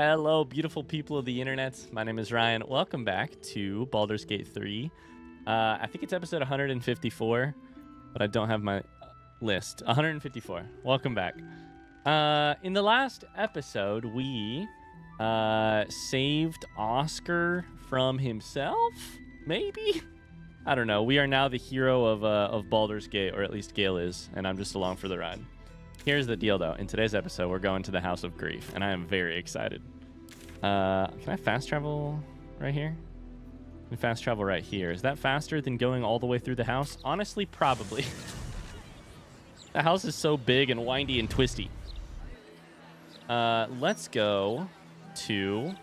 Hello, beautiful people of the internet. My name is Ryan. Welcome back to Baldur's Gate 3. I think it's episode 154, but I don't have my list. 154. Welcome back. In the last episode, we saved Oscar from himself? Maybe? I don't know. We are now the hero of Baldur's Gate, or at least Gale is, and I'm just along for the ride. Here's the deal, though. In today's episode, we're going to the House of Grief, and I am very excited. Can I fast travel right here? I can fast travel right here. Is that faster than going all the way through the house? Honestly, probably. The house is so big and windy and twisty. Let's go to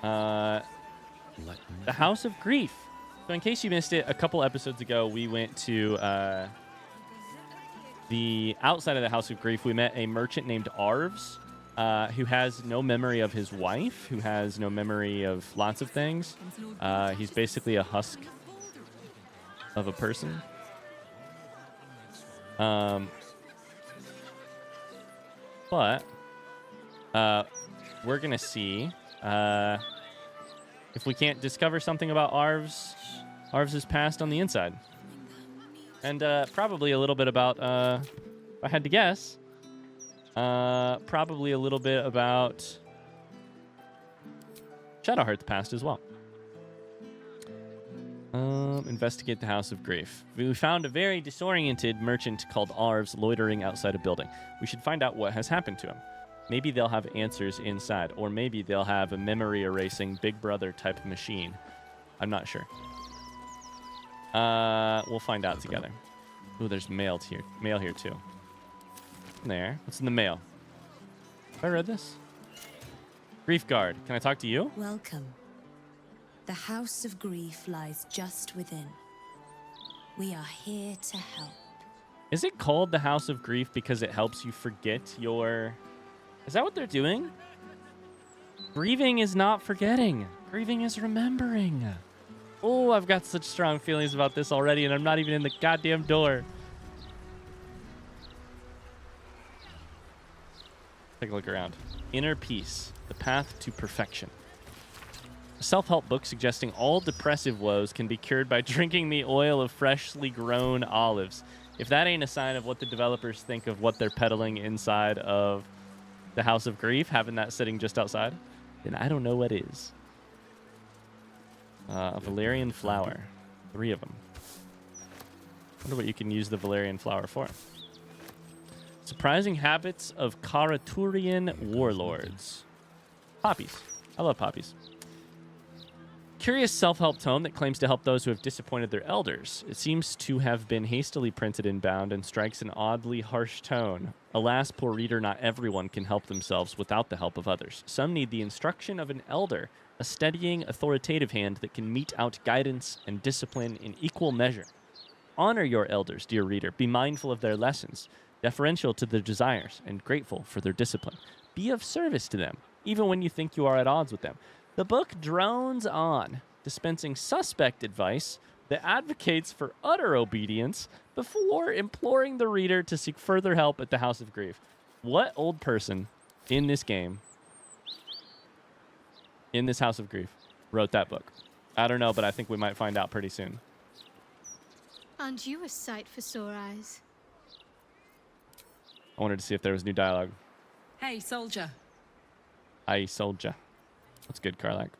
the House of Grief. So in case you missed it, a couple episodes ago, we went to the outside of the House of Grief. We met a merchant named Arves, who has no memory of his wife, who has no memory of lots of things. He's basically a husk of a person. But we're going to see if we can't discover something about Arves' past on the inside. And probably a little bit about, if I had to guess, probably a little bit about Shadowheart's past as well. Investigate the House of Grief. We found a very disoriented merchant called Arves loitering outside a building. We should find out what has happened to him. Maybe they'll have answers inside, or maybe they'll have a memory erasing Big Brother type machine. I'm not sure. We'll find out together. Ooh, there's mail here too. There. What's in the mail? Have I read this? Grief Guard. Can I talk to you? Welcome. The House of Grief lies just within. We are here to help. Is it called the House of Grief because it helps you forget your... Is that what they're doing? Grieving is not forgetting. Grieving is remembering. Oh, I've got such strong feelings about this already, and I'm not even in the goddamn door. Take a look around. Inner Peace, the Path to Perfection. A self-help book suggesting all depressive woes can be cured by drinking the oil of freshly grown olives. If that ain't a sign of what the developers think of what they're peddling inside of the House of Grief, having that sitting just outside, then I don't know what is. A valerian flower. 3 of them. Wonder what you can use the valerian flower for. Surprising habits of Karaturian warlords. Poppies. I love poppies. Curious self-help tome that claims to help those who have disappointed their elders. It seems to have been hastily printed and bound and strikes an oddly harsh tone. Alas, poor reader, not everyone can help themselves without the help of others. Some need the instruction of an elder, a steadying, authoritative hand that can mete out guidance and discipline in equal measure. Honor your elders, dear reader. Be mindful of their lessons, deferential to their desires, and grateful for their discipline. Be of service to them, even when you think you are at odds with them. The book drones on, dispensing suspect advice that advocates for utter obedience before imploring the reader to seek further help at the House of Grief. What old person in this game, in this House of Grief, wrote that book? I don't know, but I think we might find out pretty soon. Aren't you a sight for sore eyes? I wanted to see if there was new dialogue. Hey, soldier. Aye, soldier. That's good, Karlak.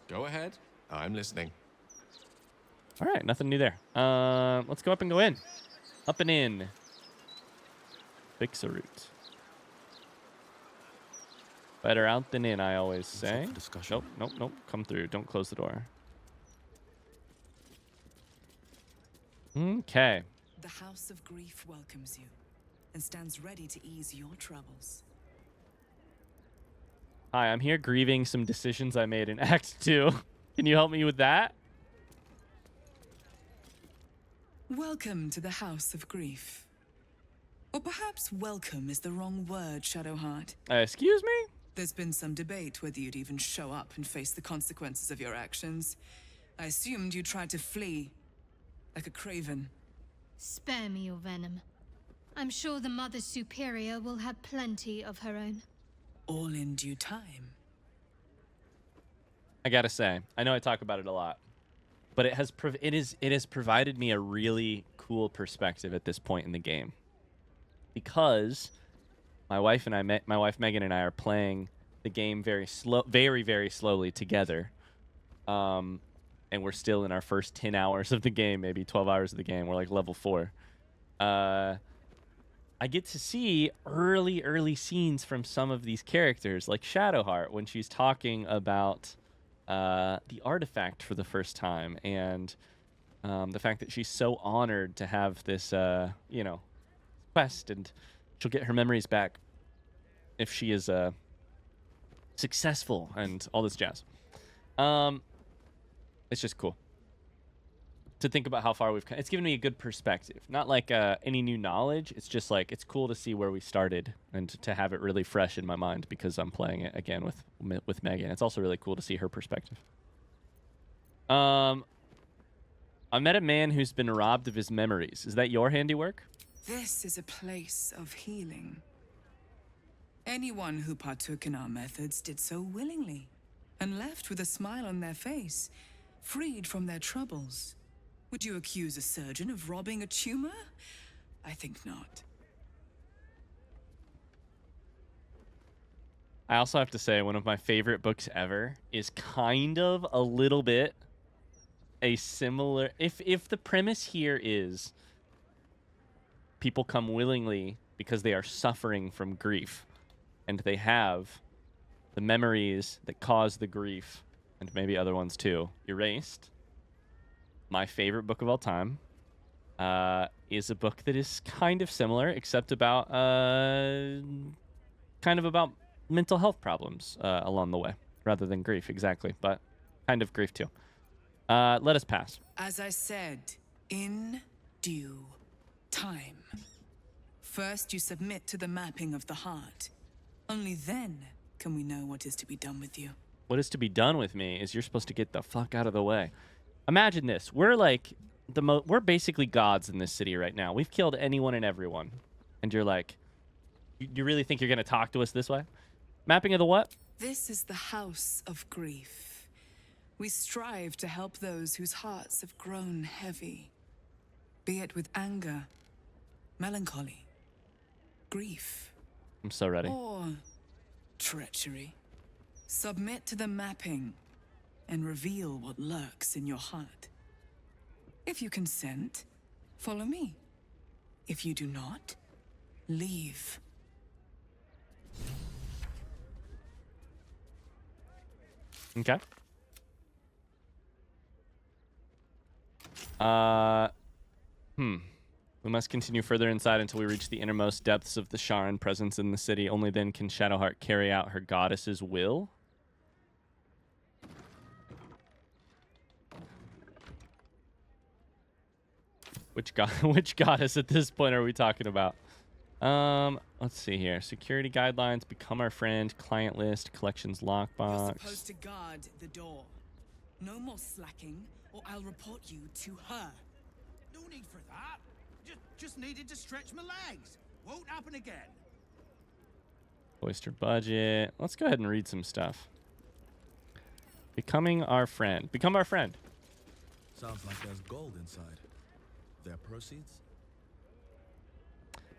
Go ahead. I'm listening. All right, nothing new there. Let's go up and go in. Up and in. Fix a route. Better out than in, I always say. Nope. Come through. Don't close the door. Okay. The House of Grief welcomes you and stands ready to ease your troubles. Hi, I'm here grieving some decisions I made in Act 2. Can you help me with that? Welcome to the House of Grief. Or perhaps welcome is the wrong word, Shadowheart. Excuse me? There's been some debate whether you'd even show up and face the consequences of your actions. I assumed you tried to flee, like a craven. Spare me your venom. I'm sure the Mother Superior will have plenty of her own. All in due time. I gotta say, I know I talk about it a lot, but it has provided me a really cool perspective at this point in the game, because my wife Megan and I are playing the game very slowly together, and we're still in our first 10 hours of the game, maybe 12 hours of the game. We're like level 4. I get to see early scenes from some of these characters, like Shadowheart, when she's talking about the artifact for the first time, and the fact that she's so honored to have this, quest, and she'll get her memories back if she is successful, and all this jazz. It's just cool to think about how far we've come. It's given me a good perspective. Not like any new knowledge. It's just like, it's cool to see where we started and to have it really fresh in my mind because I'm playing it again with Megan. It's also really cool to see her perspective. I met a man who's been robbed of his memories. Is that your handiwork? This is a place of healing. Anyone who partook in our methods did so willingly, and left with a smile on their face, freed from their troubles. Would you accuse a surgeon of robbing a tumor? I think not. I also have to say, one of my favorite books ever is kind of a little bit a similar... If the premise here is people come willingly because they are suffering from grief, and they have the memories that cause the grief, and maybe other ones too, erased. My favorite book of all time is a book that is kind of similar, except about about mental health problems along the way, rather than grief exactly, but kind of grief too. Let us pass. As I said, in due time. First, you submit to the mapping of the heart. Only then can we know what is to be done with you. What is to be done with me is you're supposed to get the fuck out of the way. Imagine this. We're like we're basically gods in this city right now. We've killed anyone and everyone. And you're like, you really think you're going to talk to us this way? Mapping of the what? This is the house of grief. We strive to help those whose hearts have grown heavy, be it with anger, melancholy, grief. I'm so ready. Or treachery. Submit to the mapping and reveal what lurks in your heart. If you consent, follow me. If you do not, leave. Okay. We must continue further inside until we reach the innermost depths of the Sharan presence in the city. Only then can Shadowheart carry out her goddess's will. Which goddess at this point are we talking about? Let's see here. Security guidelines, become our friend, client list, collections lockbox. You're supposed to guard the door. No more slacking, or I'll report you to her. No need for that. Just needed to stretch my legs. Won't happen again. Cloister budget. Let's go ahead and read some stuff. Becoming our friend. Become our friend. Sounds like there's gold inside. Their proceeds?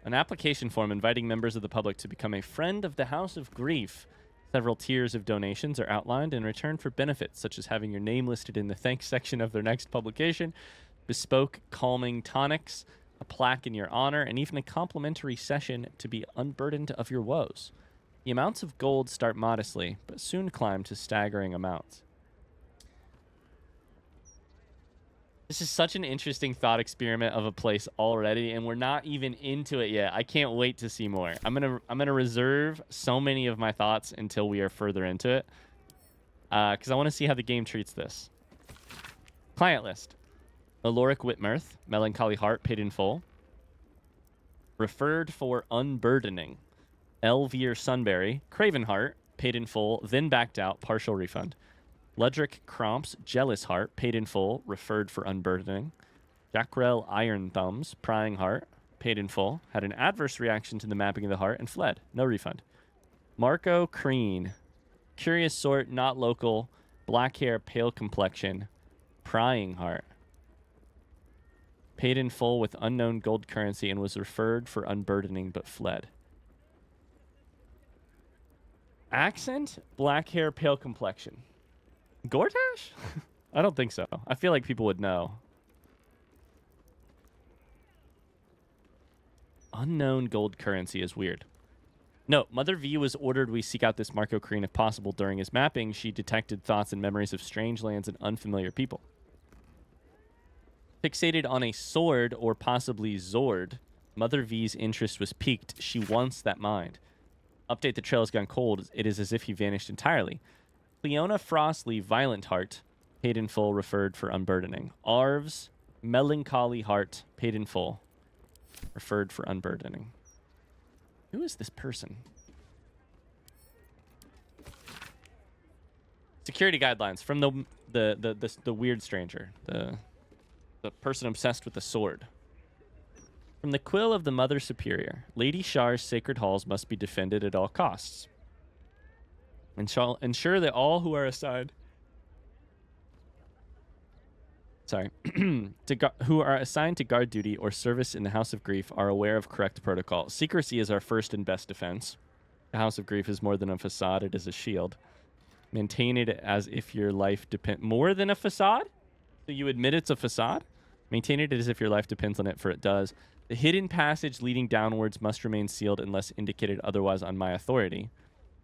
An application form inviting members of the public to become a friend of the House of Grief. Several tiers of donations are outlined in return for benefits, such as having your name listed in the thanks section of their next publication, bespoke calming tonics, a plaque in your honor, and even a complimentary session to be unburdened of your woes. The amounts of gold start modestly, but soon climb to staggering amounts. This is such an interesting thought experiment of a place already, and we're not even into it yet. I can't wait to see more. I'm gonna reserve so many of my thoughts until we are further into it, because I want to see how the game treats this. Client list: Aloric Whitmirth, Melancholy Heart, paid in full. Referred for unburdening: Elvir Sunbury, Craven Heart, paid in full, then backed out, partial refund. Ledric Cromps, Jealous Heart, paid in full, referred for unburdening. Jackrell Iron Thumbs, Prying Heart, paid in full, had an adverse reaction to the mapping of the heart, and fled. No refund. Marco Crean. Curious sort, not local, black hair, pale complexion, prying heart. Paid in full with unknown gold currency and was referred for unburdening but fled. Accent, black hair, pale complexion. Gortash? I don't think so. I feel like people would know. Unknown gold currency is weird. No, Mother V was ordered we seek out this Marco Crean if possible. During his mapping, she detected thoughts and memories of strange lands and unfamiliar people. Fixated on a sword or possibly Zord, Mother V's interest was piqued. She wants that mind. Update: the trail has gone cold. It is as if he vanished entirely. Cleona Frostley, Violent Heart, paid in full, referred for unburdening. Arvs, Melancholy Heart, paid in full, referred for unburdening. Who is this person? Security guidelines from the weird stranger, the person obsessed with the sword. From the quill of the Mother Superior, Lady Shar's sacred halls must be defended at all costs, and shall ensure that all who are assigned who are assigned to guard duty or service in the House of Grief are aware of correct protocol. Secrecy is our first and best defense. The House of Grief is more than a facade, it is a shield. Maintain it as if your life depends... More than a facade? So you admit it's a facade? Maintain it as if your life depends on it, for it does. The hidden passage leading downwards must remain sealed unless indicated otherwise on my authority.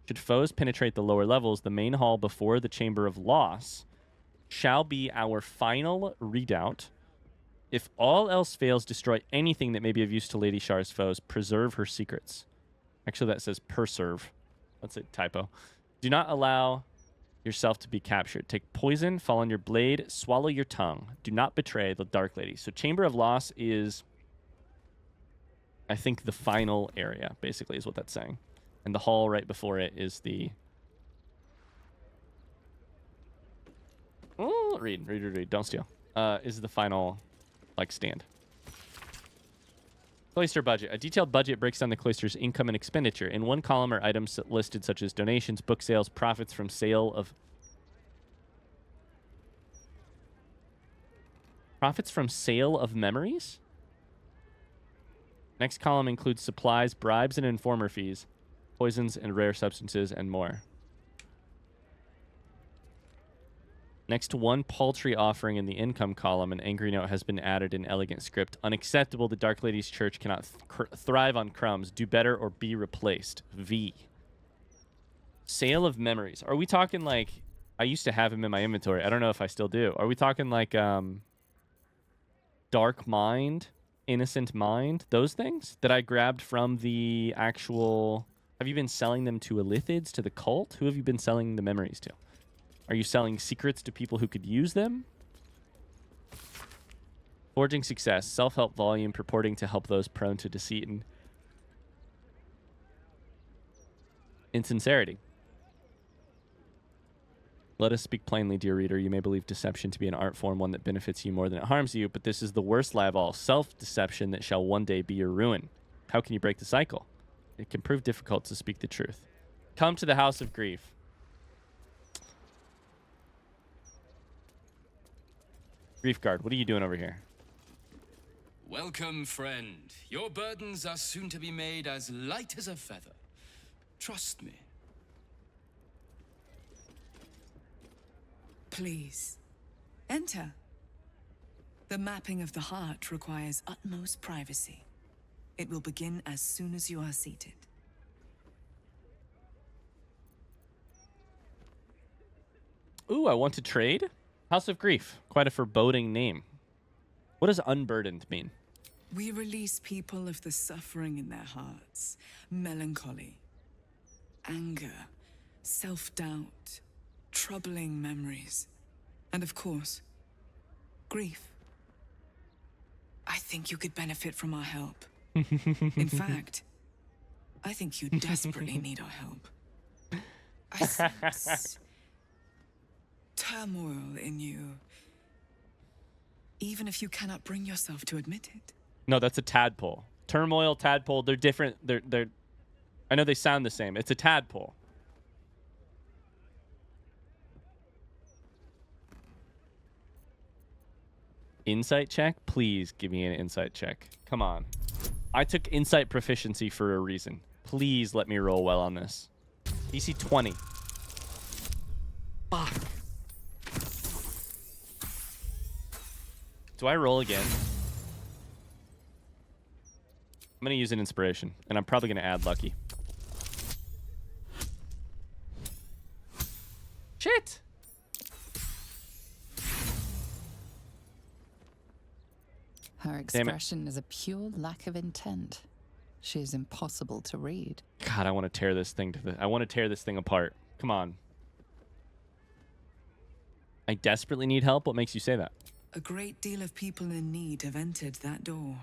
Should foes penetrate the lower levels, the main hall before the Chamber of Loss shall be our final redoubt. If all else fails, destroy anything that may be of use to Lady Shar's foes. Preserve her secrets. Actually, that says perserve. That's a typo. Do not allow yourself to be captured. Take poison, fall on your blade, swallow your tongue. Do not betray the Dark Lady. So Chamber of Loss is, I think, the final area, basically, is what that's saying. And the hall right before it is the... Oh, read. Don't steal. Is the final, stand. Cloister budget. A detailed budget breaks down the cloister's income and expenditure. In one column are items listed such as donations, book sales, profits from sale of... Profits from sale of memories? Next column includes supplies, bribes and informer fees, poisons and rare substances, and more. Next to one paltry offering in the income column, an angry note has been added in elegant script. Unacceptable. The Dark Lady's church cannot thrive on crumbs. Do better or be replaced. V. Sale of memories. Are we talking I used to have him in my inventory. I don't know if I still do. Are we talking Dark Mind, Innocent Mind, those things that I grabbed from the actual... Have you been selling them to Illithids, to the cult? Who have you been selling the memories to? Are you selling secrets to people who could use them? Forging success. Self-help volume purporting to help those prone to deceit and insincerity. Let us speak plainly, dear reader. You may believe deception to be an art form, one that benefits you more than it harms you, but this is the worst lie of all, self-deception that shall one day be your ruin. How can you break the cycle? It can prove difficult to speak the truth. Come to the House of Grief. Grief Guard, what are you doing over here? Welcome, friend. Your burdens are soon to be made as light as a feather. Trust me. Please, enter. The mapping of the heart requires utmost privacy. It will begin as soon as you are seated. Ooh, I want to trade? House of Grief. Quite a foreboding name. What does unburdened mean? We release people of the suffering in their hearts, melancholy, anger, self-doubt, troubling memories, and of course, grief. I think you could benefit from our help. In fact, I think you desperately need our help. I sense turmoil in you, even if you cannot bring yourself to admit it. No, that's a tadpole. Turmoil, tadpole, they're different. They're I know they sound the same. It's a tadpole. Insight check? Please give me an insight check. Come on. I took insight proficiency for a reason. Please let me roll well on this. DC 20. Fuck. Do I roll again? I'm going to use an inspiration, and I'm probably going to add lucky. Shit! Her expression is a pure lack of intent. She is impossible to read. God, I want to tear this thing I want to tear this thing apart. Come on. I desperately need help. What makes you say that? A great deal of people in need have entered that door.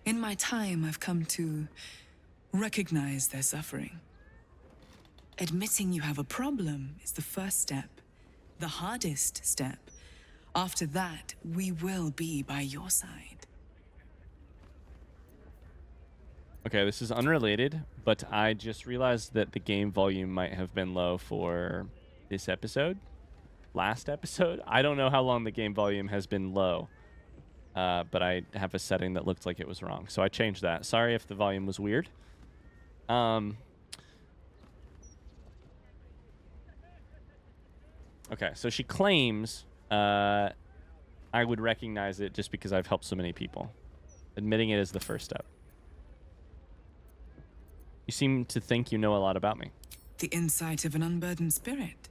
In my time, I've come to recognize their suffering. Admitting you have a problem is the first step, the hardest step. After that, we will be by your side. Okay, this is unrelated, but I just realized that the game volume might have been low for this episode. Last episode. I don't know how long the game volume has been low, but I have a setting that looked like it was wrong. So I changed that. Sorry if the volume was weird. Okay, so she claims I would recognize it just because I've helped so many people. Admitting it is the first step. You seem to think you know a lot about me. The insight of an unburdened spirit.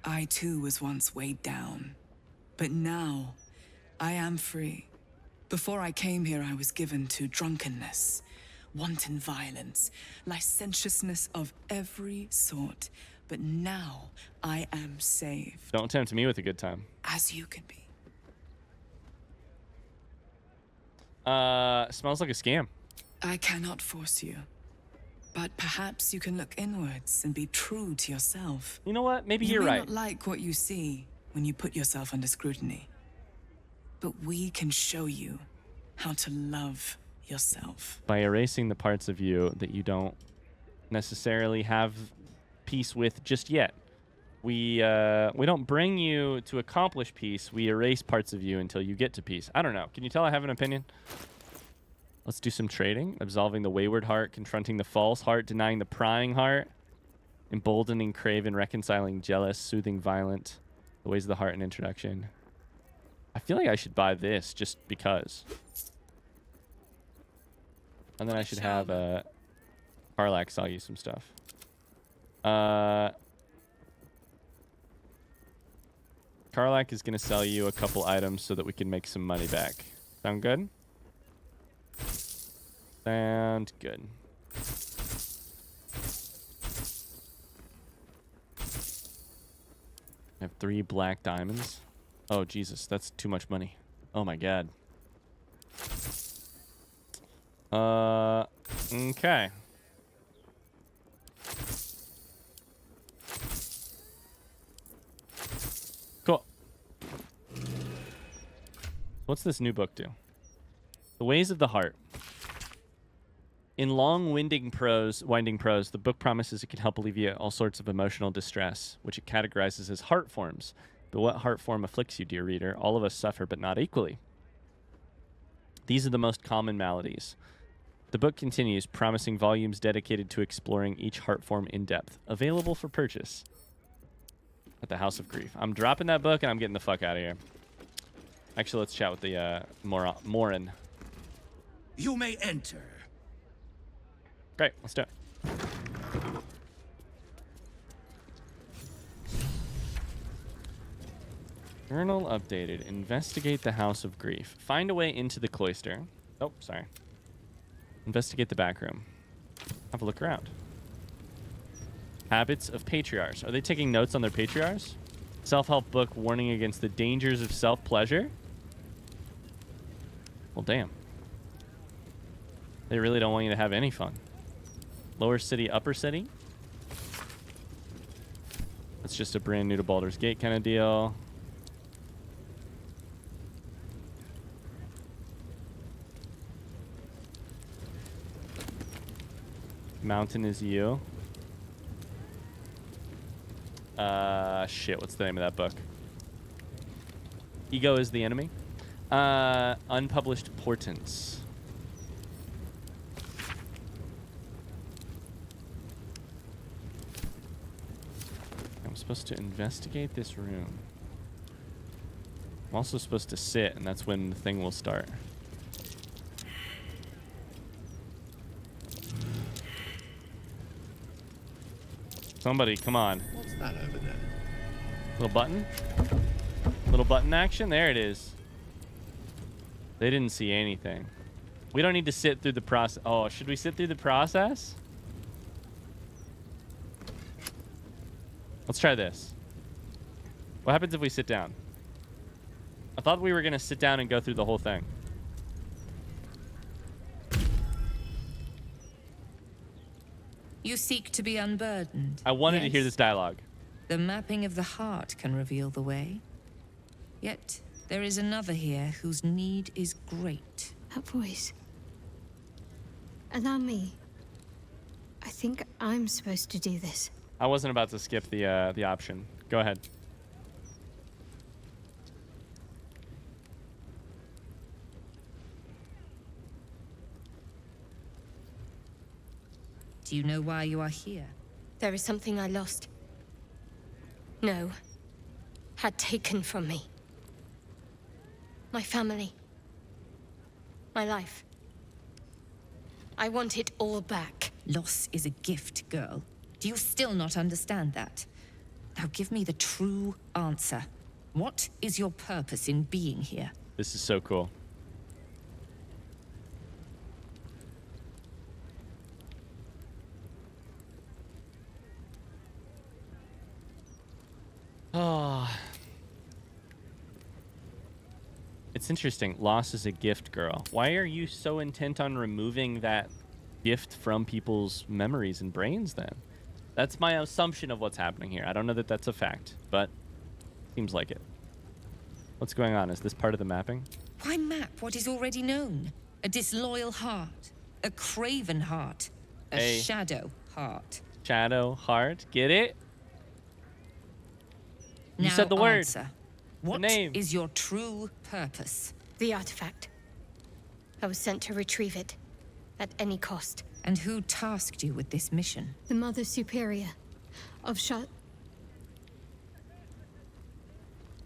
I too was once weighed down, but now I am free. Before I came here, I was given to drunkenness, wanton violence, licentiousness of every sort. But now I am saved. Don't tempt me with a good time. As you can be. Smells like a scam. I cannot force you. But perhaps you can look inwards and be true to yourself. You know what? Maybe You you're may right. not like what you see when you put yourself under scrutiny. But we can show you how to love yourself. By erasing the parts of you that you don't necessarily have peace with just yet. We don't bring you to accomplish peace. We erase parts of you until you get to peace. I don't know. Can you tell I have an opinion? Let's do some trading. Absolving the wayward heart, confronting the false heart, denying the prying heart, emboldening craven, reconciling jealous, soothing violent, the ways of the heart, and introduction. I feel like I should buy this just because. And then I should have Karlak sell you some stuff. Karlak is going to sell you a couple items so that we can make some money back. Sound good? Sound good. I have 3 black diamonds. Oh, Jesus. That's too much money. Oh, my God. Okay. Cool. What's this new book do? The Ways of the Heart. In winding prose, the book promises it can help alleviate all sorts of emotional distress, which it categorizes as heart forms. But what heart form afflicts you, dear reader? All of us suffer, but not equally. These are the most common maladies. The book continues, promising volumes dedicated to exploring each heart form in depth. Available for purchase at the House of Grief. I'm dropping that book and I'm getting the fuck out of here. Actually, let's chat with the Morin. You may enter. Great, let's do it. Journal updated. Investigate the House of Grief. Find a way into the cloister. Oh, sorry. Investigate the back room. Have a look around. Habits of patriarchs. Are they taking notes on their patriarchs? Self-help book warning against the dangers of self-pleasure? Well, damn. They really don't want you to have any fun. Lower city, upper city. That's just a brand new to Baldur's Gate kind of deal. Mountain is you. Shit, what's the name of that book? Ego is the enemy. Unpublished portents. I'm supposed to investigate this room. I'm also supposed to sit, and that's when the thing will start. Somebody, come on. What's that over there? Little button? Little button action? There it is. They didn't see anything. We don't need to sit through the process. Oh, should we sit through the process? Let's try this. What happens if we sit down? I thought we were going to sit down and go through the whole thing. You seek to be unburdened. I wanted to hear yes? this dialogue. The mapping of the heart can reveal the way. Yet, there is another here whose need is great. That voice. Allow me. I think I'm supposed to do this. I wasn't about to skip the option. Go ahead. Do you know why you are here? There is something I lost. No. Had taken from me. My family. My life. I want it all back. Loss is a gift, girl. Do you still not understand that? Now give me the true answer. What is your purpose in being here? This is so cool. Oh. It's interesting. Loss is a gift, girl. Why are you so intent on removing that gift from people's memories and brains then? That's my assumption of what's happening here. I don't know that that's a fact, but seems like it. What's going on? Is this part of the mapping? Why map what is already known? A disloyal heart. A craven heart. A shadow heart. Shadow heart. Get it? You Now said the word. Answer. What name. is your true purpose? The artifact. I was sent to retrieve it. At any cost. And who tasked you with this mission? The Mother Superior of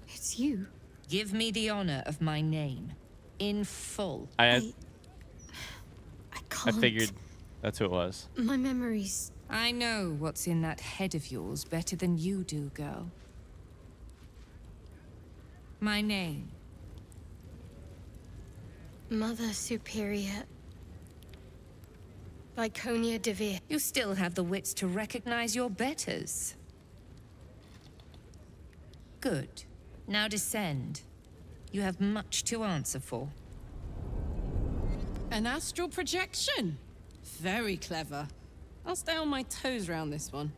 It's you. Give me the honor of my name. In full. I can't. I figured that's who it was. My memories. I know what's in that head of yours better than you do, girl. My name. Mother Superior. Viconia DeVir. You still have the wits to recognize your betters. Good. Now descend. You have much to answer for. An astral projection? Very clever. I'll stay on my toes around this one.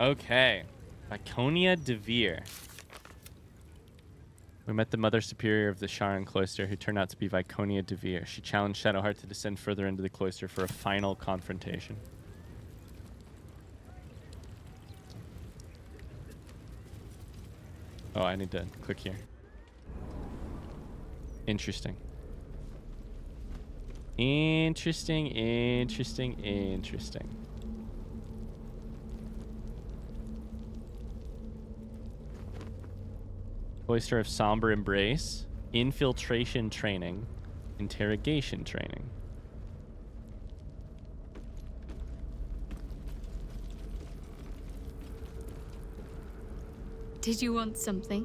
Okay. Viconia DeVir. We met the Mother Superior of the Sharon Cloister, who turned out to be Viconia DeVir. She challenged Shadowheart to descend further into the cloister for a final confrontation. Oh, I need to click here. Interesting. Interesting, interesting, interesting. Cloister of Somber Embrace, Infiltration Training, Interrogation Training. Did you want something?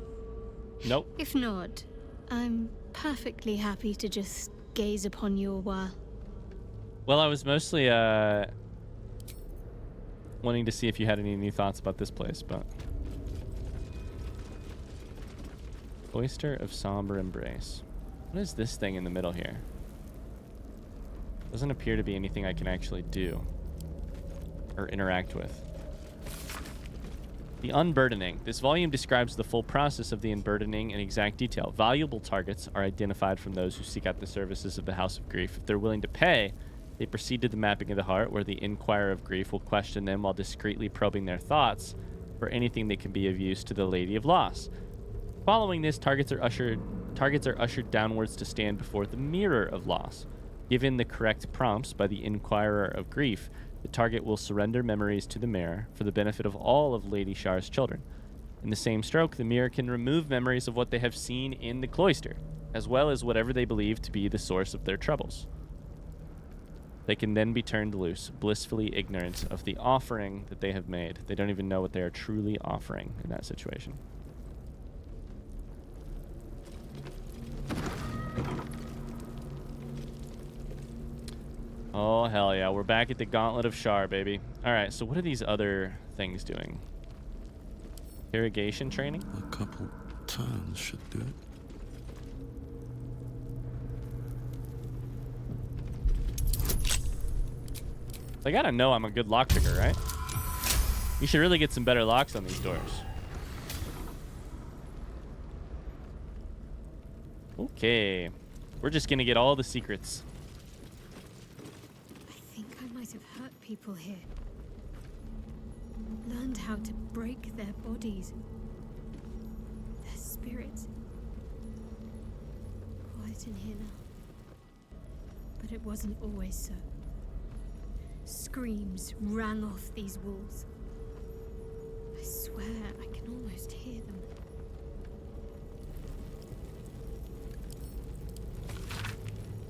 Nope. If not, I'm perfectly happy to just gaze upon you a while. Well, I was mostly wanting to see if you had any new thoughts about this place, but... Cloister of Somber Embrace. What is this thing in the middle here? Doesn't appear to be anything I can actually do or interact with. The unburdening. This volume describes the full process of the unburdening in exact detail. Valuable targets are identified from those who seek out the services of the House of Grief. If they're willing to pay, they proceed to the mapping of the heart, where the Inquirer of Grief will question them while discreetly probing their thoughts for anything that can be of use to the Lady of Loss. Following this, targets are ushered downwards to stand before the Mirror of Loss. Given the correct prompts by the Inquirer of Grief, the target will surrender memories to the mirror for the benefit of all of Lady Shar's children. In the same stroke, the mirror can remove memories of what they have seen in the cloister, as well as whatever they believe to be the source of their troubles. They can then be turned loose, blissfully ignorant of the offering that they have made. They don't even know what they are truly offering in that situation. Oh, hell yeah. We're back at the Gauntlet of Shar, baby. All right, so what are these other things doing? Irrigation training? A couple turns should do it. They gotta know I'm a good lockpicker, right? You should really get some better locks on these doors. Okay. We're just gonna get all the secrets. I think I might have hurt people here. Learned how to break their bodies. Their spirits. Quiet in here now. But it wasn't always so. Screams rang off these walls. I swear I can almost hear them.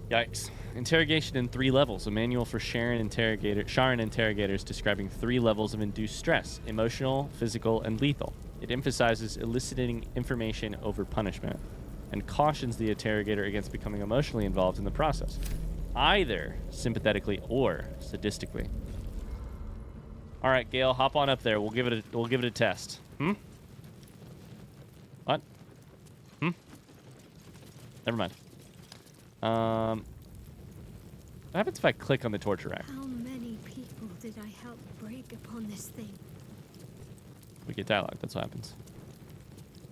Yikes. Interrogation in 3 levels. A manual for Sharon interrogators describing 3 levels of induced stress: emotional, physical, and lethal. It emphasizes eliciting information over punishment and cautions the interrogator against becoming emotionally involved in the process, either sympathetically or sadistically. All right, Gale, hop on up there. We'll give it a test. What? Never mind. What happens if I click on the torture rack? How many people did I help break upon this thing? We get dialogue. That's what happens.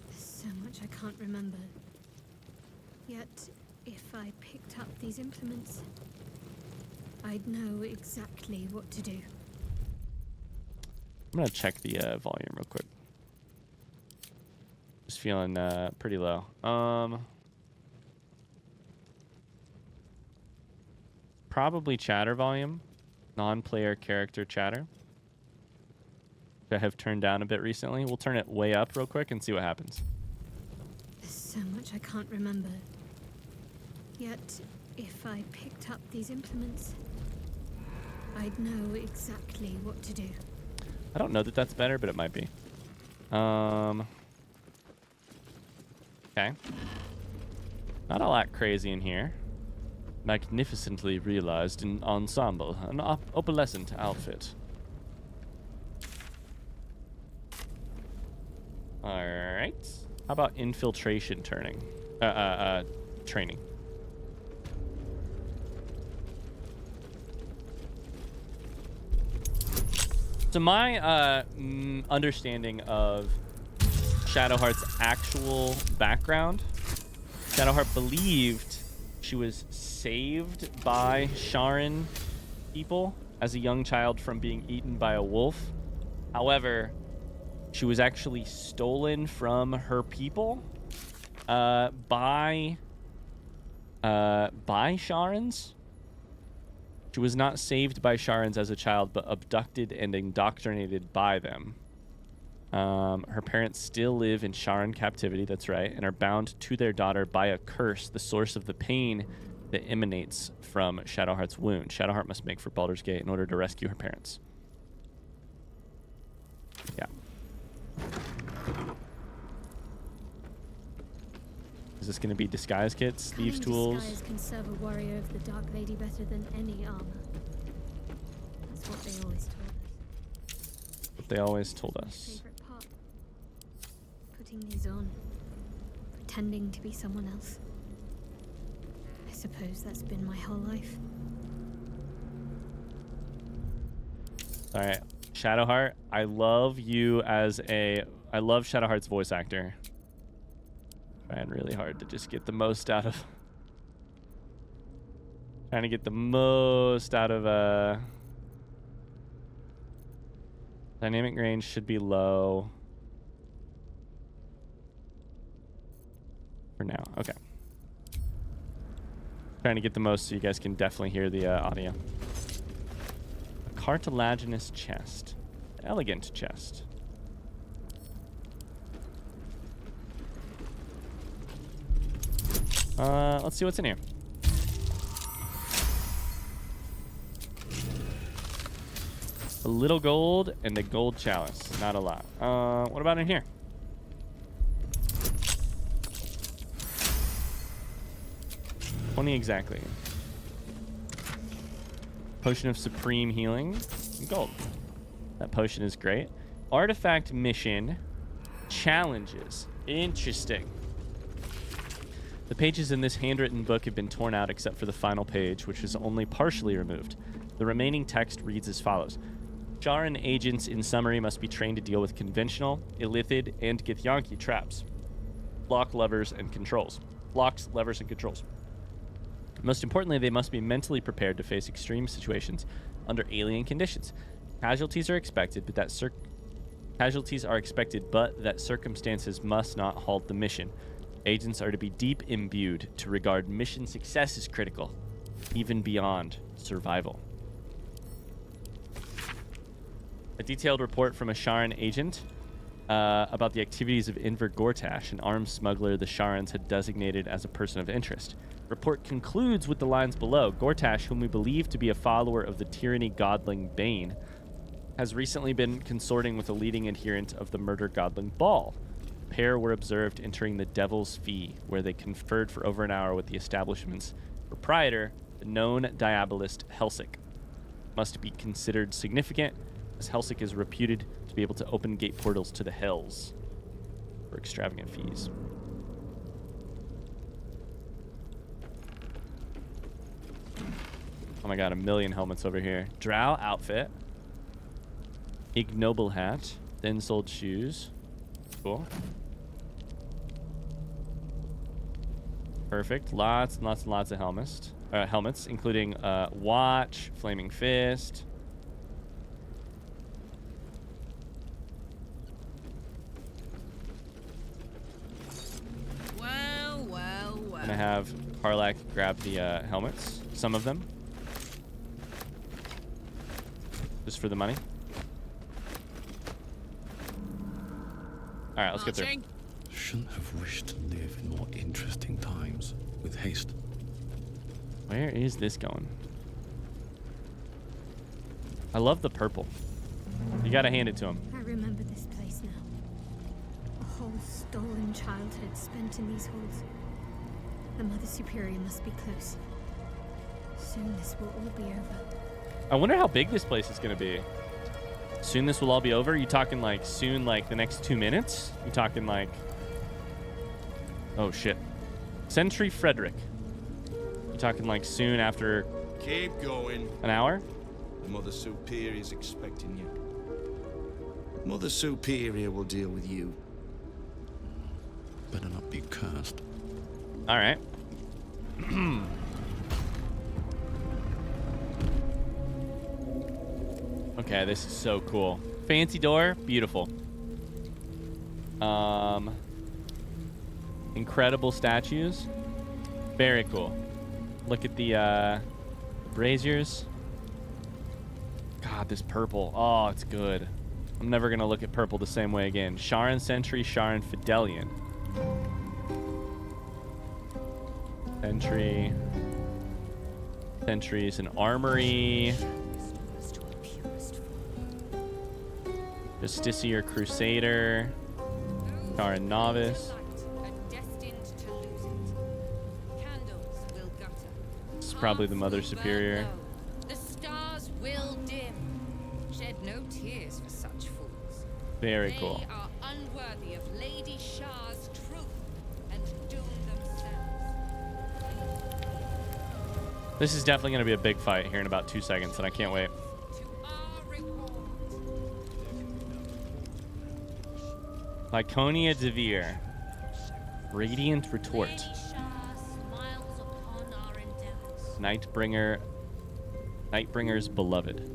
There's so much I can't remember. Yet, if I picked up these implements, I'd know exactly what to do. I'm gonna check the volume real quick. Just feeling pretty low. Probably chatter volume, non-player character chatter, which I have turned down a bit recently. We'll turn it way up real quick and see what happens. There's so much I can't remember. Yet, if I picked up these implements, I'd know exactly what to do. I don't know that that's better, but it might be. Okay. Not a lot crazy in here. Magnificently realized in ensemble. An opalescent outfit. Alright. How about infiltration training? So my understanding of Shadowheart's actual background, Shadowheart believed she was saved by Sharan people as a young child from being eaten by a wolf. However, she was actually stolen from her people by Sharans. She was not saved by Sharans as a child, but abducted and indoctrinated by them. Her parents still live in Sharan captivity, that's right, and are bound to their daughter by a curse, the source of the pain that emanates from Shadowheart's wound. Shadowheart must make for Baldur's Gate in order to rescue her parents. Yeah. Is this going to be disguise kits, thieves' tools? Disguise can serve a warrior of the Dark Lady better than any armor. That's what they always told us. What they always told us. Favorite part. Putting these on. Pretending to be someone else. I suppose that's been my whole life. Alright. Shadowheart, I love you as a... I love Shadowheart's voice actor. Trying really hard to just get the most out of... Trying to get the most out of... Dynamic range should be low. For now. Okay. Trying to get the most so you guys can definitely hear the audio. A cartilaginous chest. Elegant chest. Let's see what's in here. A little gold and a gold chalice. Not a lot. What about in here? $20 exactly. Potion of supreme healing. Gold. That potion is great. Artifact mission. Challenges. Interesting. The pages in this handwritten book have been torn out except for the final page, which is only partially removed. The remaining text reads as follows. Sharan agents, in summary, must be trained to deal with conventional, illithid, and Githyanki traps. Locks, levers, and controls. Most importantly, they must be mentally prepared to face extreme situations under alien conditions. Casualties are expected, but that circumstances must not halt the mission. Agents are to be deep imbued to regard mission success as critical, even beyond survival. A detailed report from a Sharan agent about the activities of Inver Gortash, an arms smuggler the Sharans had designated as a person of interest. Report concludes with the lines below. Gortash, whom we believe to be a follower of the tyranny godling Bane, has recently been consorting with a leading adherent of the murder godling Baal. The pair were observed entering the Devil's Fee, where they conferred for over an hour with the establishment's proprietor, the known diabolist Helsik. Must be considered significant, as Helsik is reputed to be able to open gate portals to the Hells for extravagant fees. Oh my god, a million helmets over here. Drow outfit. Ignoble hat. Thin soled shoes. Cool. Perfect. Lots and lots and lots of helmets, including watch, flaming fist. I'm gonna have Karlak grab the helmets, some of them, just for the money. All right, let's get through. Shouldn't have wished to live in more interesting times with haste. Where is this going? I love the purple. You gotta hand it to him. I remember this place now. A whole stolen childhood spent in these halls. The Mother Superior must be close. Soon this will all be over. I wonder how big this place is gonna be. Soon this will all be over? You talking like soon, like the next 2 minutes? You talking like... Oh shit. Sentry Frederick. You talking like soon after... Keep going. An hour? The Mother Superior is expecting you. Mother Superior will deal with you. Better not be cursed. All right. Okay, this is so cool. Fancy door, beautiful. Incredible statues, very cool. Look at the braziers. God, this purple. Oh, it's good. I'm never gonna look at purple the same way again. Sharan Sentry, Sharan Fidelian. Sentries, an armory. Justiciar Crusader. Sharan Novice. This is probably the Mother Superior. The stars will dim. Shed no tears for such fools. Very cool. They are unworthy of Lady Shah's truth and doom themselves. This is definitely going to be a big fight here in about 2 seconds, and I can't wait. Viconia DeVir. Radiant Retort. Nightbringer's beloved.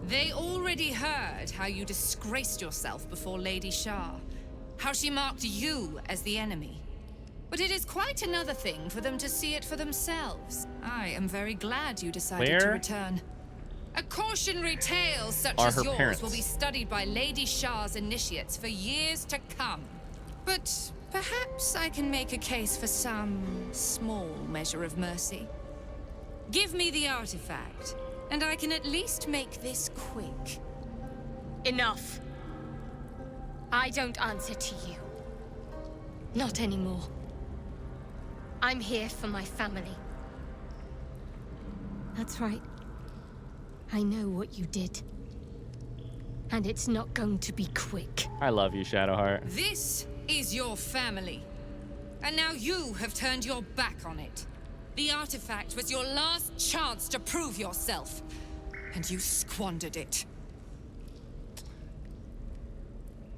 They already heard how you disgraced yourself before Lady Shah, how she marked you as the enemy. But it is quite another thing for them to see it for themselves. I am very glad you decided to return. A cautionary tale such as yours will be studied by Lady Shah's initiates for years to come. But perhaps I can make a case for some small measure of mercy. Give me the artifact, and I can at least make this quick. Enough. I don't answer to you. Not anymore. I'm here for my family. That's right. I know what you did. And it's not going to be quick. I love you, Shadowheart. This is your family. And now you have turned your back on it. The artifact was your last chance to prove yourself. And you squandered it.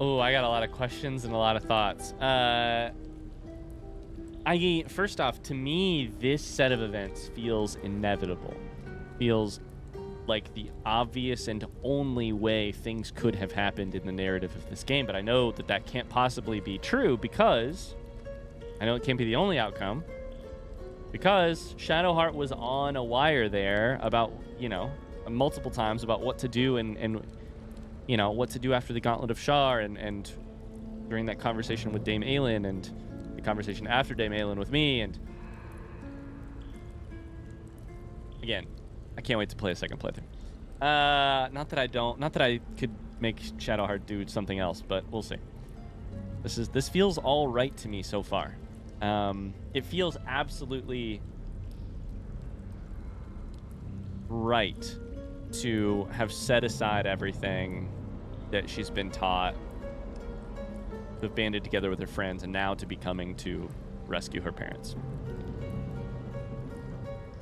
Oh, I got a lot of questions and a lot of thoughts. First off, to me, this set of events feels inevitable. Feels like the obvious and only way things could have happened in the narrative of this game. But I know that that can't possibly be true because I know it can't be the only outcome. Because Shadowheart was on a wire there about, multiple times about what to do and what to do after the Gauntlet of Shar and during that conversation with Dame Aelin and the conversation after Dame Aelin with me. And again, I can't wait to play a second playthrough. Not that I could make Shadowheart do something else, but we'll see. This feels all right to me so far. It feels absolutely right to have set aside everything that she's been taught, to have banded together with her friends, and now to be coming to rescue her parents.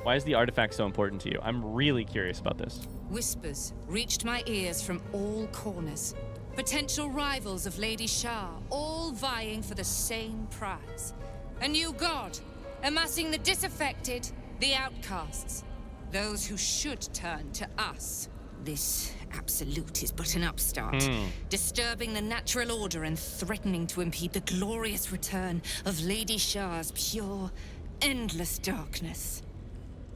Why is the artifact so important to you? I'm really curious about this. Whispers reached my ears from all corners. Potential rivals of Lady Shah, all vying for the same prize. A new god, amassing the disaffected, the outcasts. Those who should turn to us. This absolute is but an upstart, disturbing the natural order and threatening to impede the glorious return of Lady Shah's pure, endless darkness.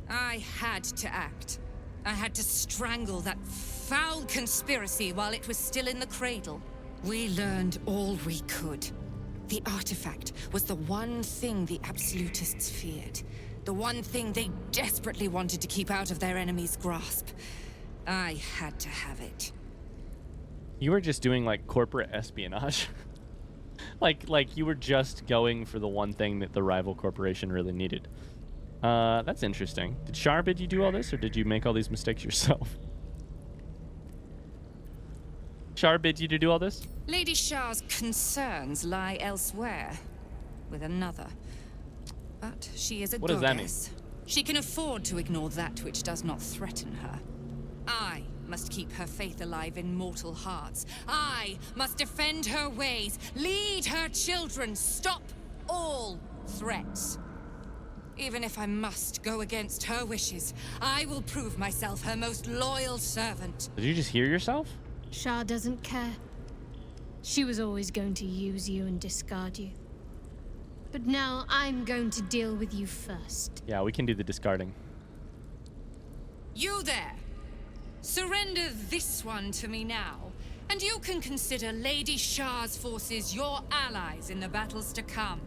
I had to act. I had to strangle that foul conspiracy while it was still in the cradle. We learned all we could. The artifact was the one thing the absolutists feared. The one thing they desperately wanted to keep out of their enemy's grasp. I had to have it. You were just doing like corporate espionage. like you were just going for the one thing that the rival corporation really needed. That's interesting. Did Shar bid you do all this, or did you make all these mistakes yourself? Shar bid you to do all this? Lady Shah's concerns lie elsewhere, with another. But she is a goddess. What does that mean? She can afford to ignore that which does not threaten her. I must keep her faith alive in mortal hearts. I must defend her ways, lead her children, stop all threats. Even if I must go against her wishes, I will prove myself her most loyal servant. Did you just hear yourself? Shah doesn't care. She was always going to use you and discard you. But now I'm going to deal with you first. Yeah, we can do the discarding. You there! Surrender this one to me now, and you can consider Lady Shah's forces your allies in the battles to come.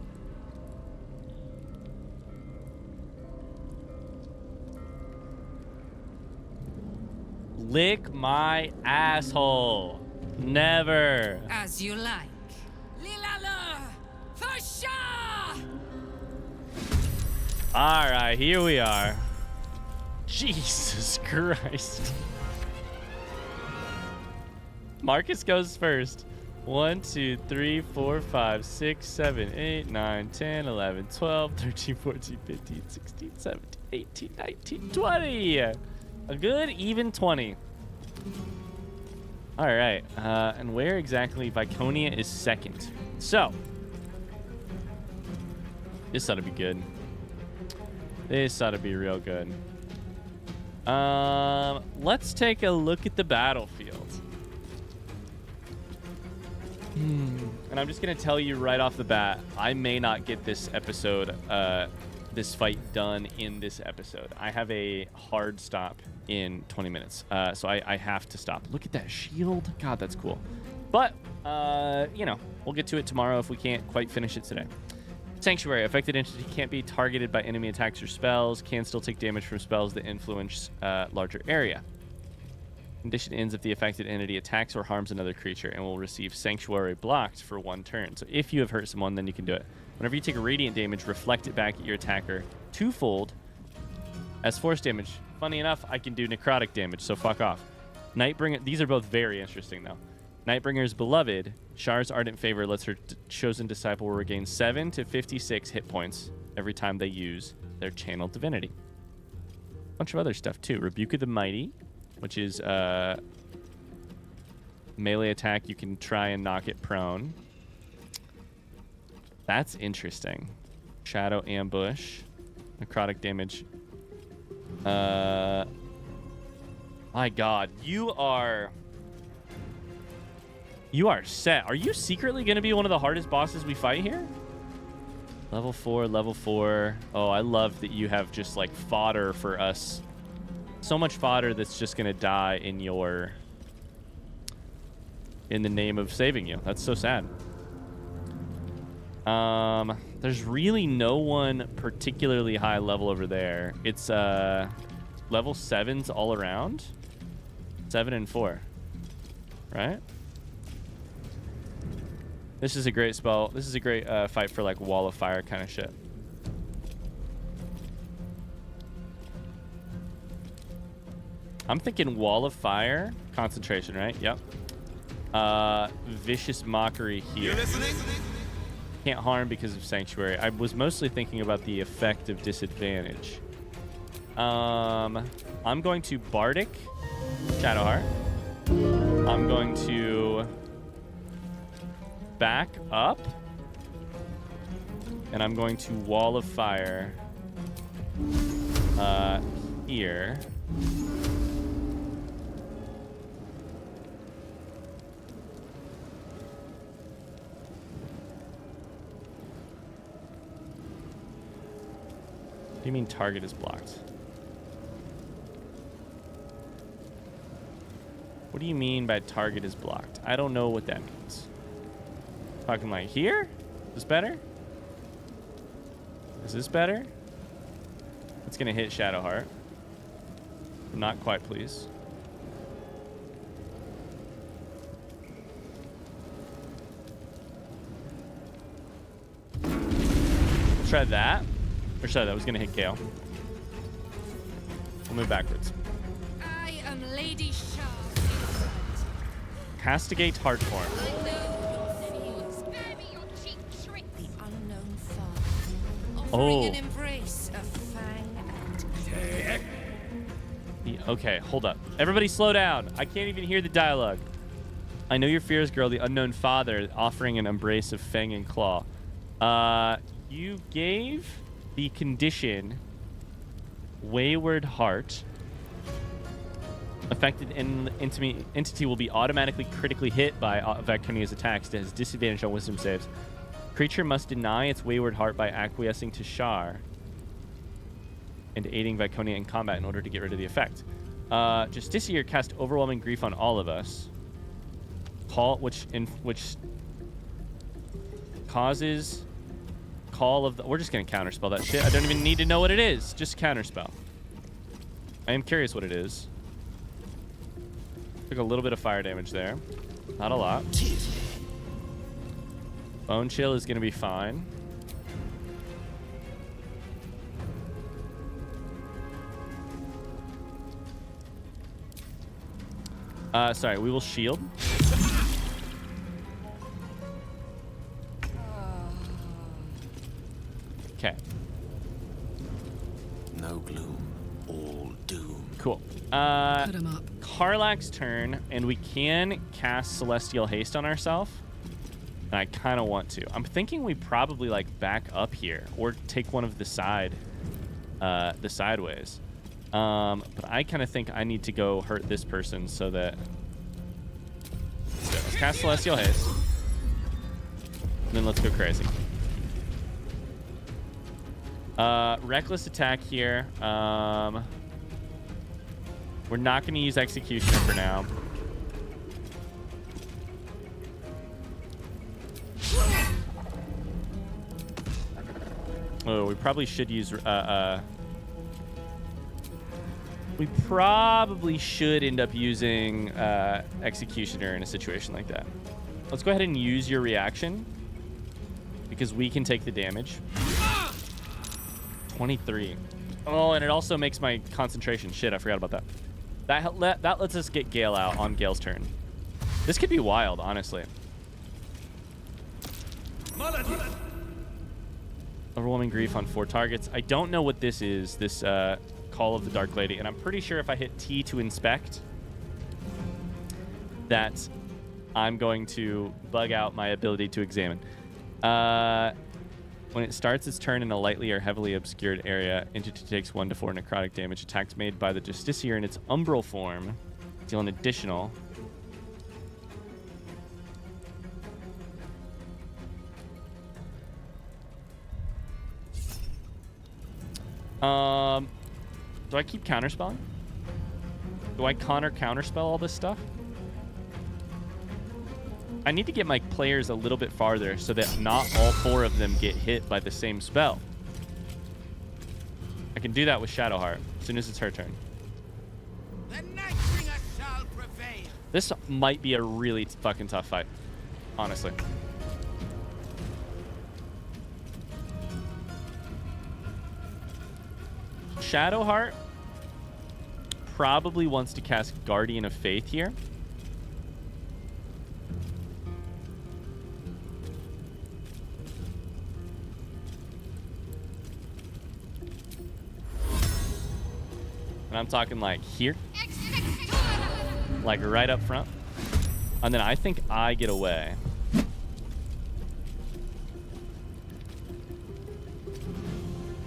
Lick my asshole. Never. As you like. Lilala! For Shah! Alright, here we are. Jesus Christ. Marcus goes first. 1, 2, 3, 4, 5, 6, 7, 8, 9, 10, 11, 12, 13, 14, 15, 16, 17, 18, 19, 20. A good even 20. All right. And where exactly? Viconia is second. So this ought to be good. This ought to be real good. Let's take a look at the battlefield. And I'm just gonna tell you right off the bat, I may not get this episode, this fight done in this episode. I have a hard stop in 20 minutes, so I have to stop. Look at that shield. God, that's cool. But, you know, we'll get to it tomorrow if we can't quite finish it today. Sanctuary. Affected entity can't be targeted by enemy attacks or spells. Can still take damage from spells that influence larger area. Condition ends if the affected entity attacks or harms another creature and will receive Sanctuary blocked for 1 turn. So if you have hurt someone, then you can do it. Whenever you take a radiant damage, reflect it back at your attacker twofold as force damage. Funny enough, I can do necrotic damage, so fuck off. Nightbringer. These are both very interesting, though. Nightbringer's beloved, Shar's ardent favor lets her chosen disciple regain 7 to 56 hit points every time they use their channeled divinity. A bunch of other stuff too. Rebuke of the Mighty, which is melee attack. You can try and knock it prone. That's interesting. Shadow ambush, necrotic damage. My God, you are set. Are you secretly going to be one of the hardest bosses we fight here? Level 4, level 4. Oh, I love that you have just like fodder for us. So much fodder that's just going to die in the name of saving you. That's so sad. There's really no one particularly high level over there. It's level 7s all around. 7 and 4. Right? This is a great spell. This is a great fight for like wall of fire kind of shit. I'm thinking wall of fire, concentration, right? Yep. Vicious mockery here. Can't harm because of sanctuary. I was mostly thinking about the effect of disadvantage. I'm going to bardic Shadowheart. I'm going to back up, and I'm going to wall of fire here. What do you mean target is blocked? What do you mean by target is blocked? I don't know what that means. Talking like here? Is this better? Is this better? It's gonna hit Shadowheart. I'm not quite pleased. Try that. Or sorry, that was gonna hit Gale. We'll move backwards. I am Lady Shah. Castigate Heartform. I know your fears. Spare me your cheap trick. The unknown father. Offering an embrace of fang and Okay, hold up. Everybody slow down. I can't even hear the dialogue. I know your fears, girl. The unknown father offering an embrace of fang and claw. You gave the condition Wayward Heart. Affected entity will be automatically critically hit by Viconia's attacks. It has disadvantage on wisdom saves. Creature must deny its Wayward Heart by acquiescing to Shar and aiding Viconia in combat in order to get rid of the effect. Justiciar cast Overwhelming Grief on all of us. Which causes call of the... We're just going to counterspell that shit. I don't even need to know what it is. Just counterspell. I am curious what it is. Took a little bit of fire damage there. Not a lot. Bone Chill is going to be fine. Sorry, we will shield. Okay. No gloom, all doom. Cool. Put 'em up. Karlak's turn, and we can cast Celestial Haste on ourselves. And I kind of want to. I'm thinking we probably like back up here or take one of the sideways. But I kind of think I need to go hurt this person so that. Let's cast Celestial Haste. And then let's go crazy. Reckless attack here. We're not going to use Executioner for now. Oh, we probably should use... we probably should end up using Executioner in a situation like that. Let's go ahead and use your reaction because we can take the damage. 23. Oh, and it also makes my concentration. Shit, I forgot about that. That lets us get Gale out on Gale's turn. This could be wild, honestly. Overwhelming Grief on 4 targets. I don't know what this is, this Call of the Dark Lady, and I'm pretty sure if I hit T to inspect, that I'm going to bug out my ability to examine. When it starts its turn in a lightly or heavily obscured area, entity takes 1 to 4 necrotic damage. Attacks made by the Justiciar in its umbral form deal an additional. Do I keep counterspelling? Do I counterspell all this stuff? I need to get my players a little bit farther so that not all 4 of them get hit by the same spell. I can do that with Shadowheart as soon as it's her turn. The Nightbringer shall prevail. This might be a really fucking tough fight, honestly. Shadowheart probably wants to cast Guardian of Faith here. And I'm talking like here. Like right up front. And then I think I get away.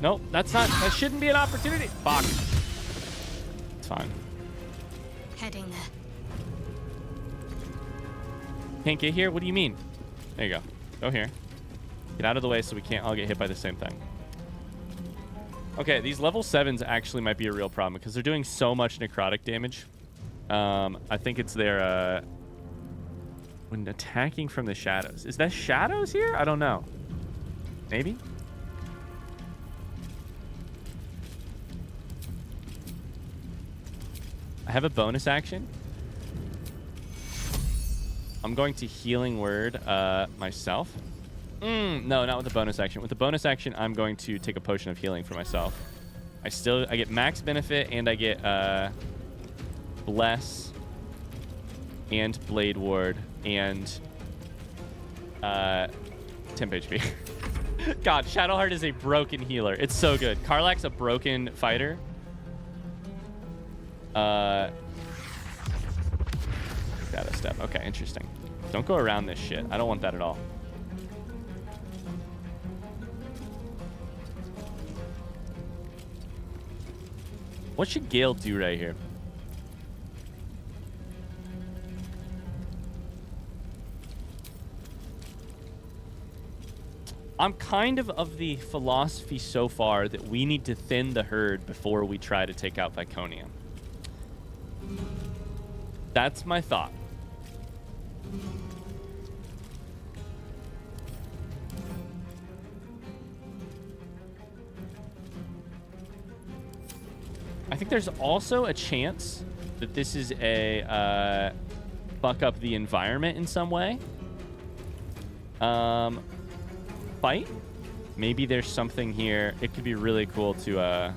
Nope, that's not, that shouldn't be an opportunity. Fuck. It's fine. Heading there. Can't get here? What do you mean? There you go. Go here. Get out of the way so we can't all get hit by the same thing. Okay, these level 7s actually might be a real problem because they're doing so much necrotic damage. I think it's their, when attacking from the shadows. Is that shadows here? I don't know. Maybe? I have a bonus action. I'm going to Healing Word myself. No, not with the bonus action. With the bonus action, I'm going to take a potion of healing for myself. I get max benefit, and I get Bless and Blade Ward and temp HP. God, Shadowheart is a broken healer. It's so good. Karlak's a broken fighter. Shadow Step. Okay, interesting. Don't go around this shit. I don't want that at all. What should Gale do right here? I'm kind of the philosophy so far that we need to thin the herd before we try to take out Viconia. That's my thought. I think there's also a chance that this is a fuck up the environment in some way. Fight? Maybe there's something here. It could be really cool to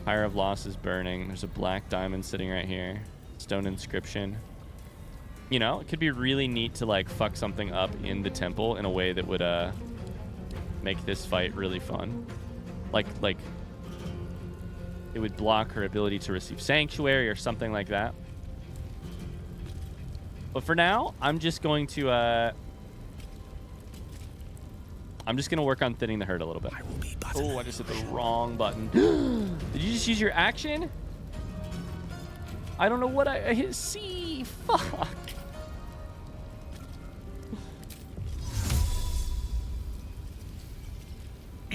Fire of Loss is burning. There's a black diamond sitting right here. Stone inscription. You know, it could be really neat to like fuck something up in the temple in a way that would make this fight really fun. Like it would block her ability to receive sanctuary or something like that. But for now, I'm just going to work on thinning the herd a little bit. Oh, I just hit the wrong button. Did you just use your action? I don't know what I hit C. Fuck.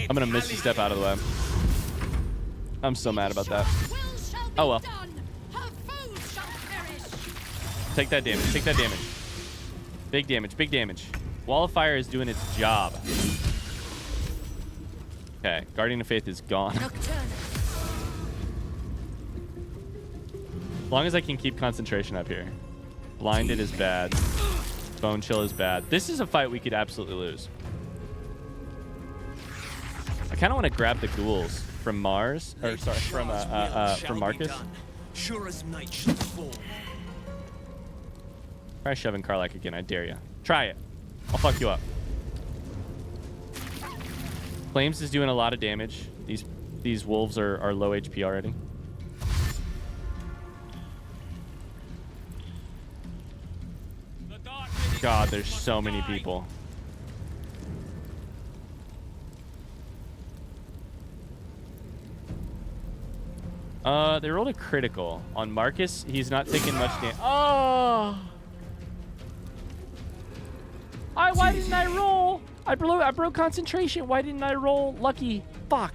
I'm gonna Misty Step out of the way. I'm so mad about that. Oh well. Take that damage. Take that damage. Big damage. Big damage. Wall of Fire is doing its job. Okay. Guardian of Faith is gone. As long as I can keep concentration up here. Blinded is bad. Bone Chill is bad. This is a fight we could absolutely lose. I kind of want to grab the ghouls from Mars, or sorry, from Marcus. Sure as night shall fall. Try shoving Karlach again. I dare you. Try it. I'll fuck you up. Flames is doing a lot of damage. These wolves are low HP already. God, there's so many people. They rolled a critical. On Marcus, he's not taking much damage. Oh! Why didn't I roll? I broke concentration. Why didn't I roll lucky? Fuck.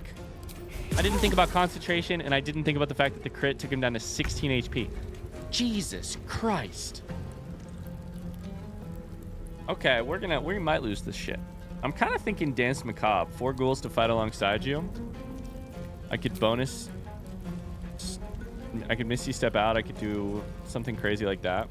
I didn't think about concentration, and I didn't think about the fact that the crit took him down to 16 HP. Jesus Christ. Okay, we might lose this shit. I'm kind of thinking Dance Macabre. 4 ghouls to fight alongside you. I could bonus. I could Misty Step out. I could do something crazy like that.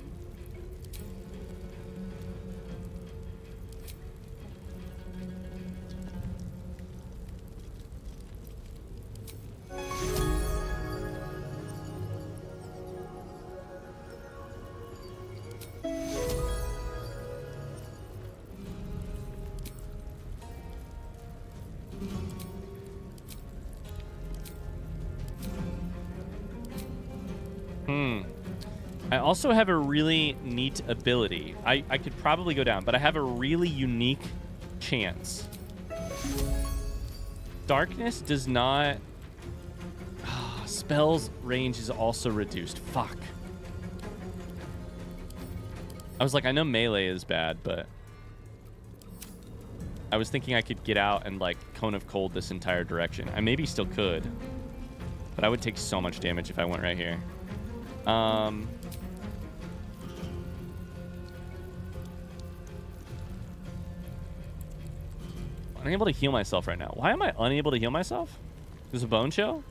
I also have a really neat ability. I could probably go down, but I have a really unique chance. Darkness does not... Spells range is also reduced. Fuck. I was like, I know melee is bad, but... I was thinking I could get out and, like, Cone of Cold this entire direction. I maybe still could. But I would take so much damage if I went right here. Unable to heal myself right now. Why am I unable to heal myself? There's a bone chill?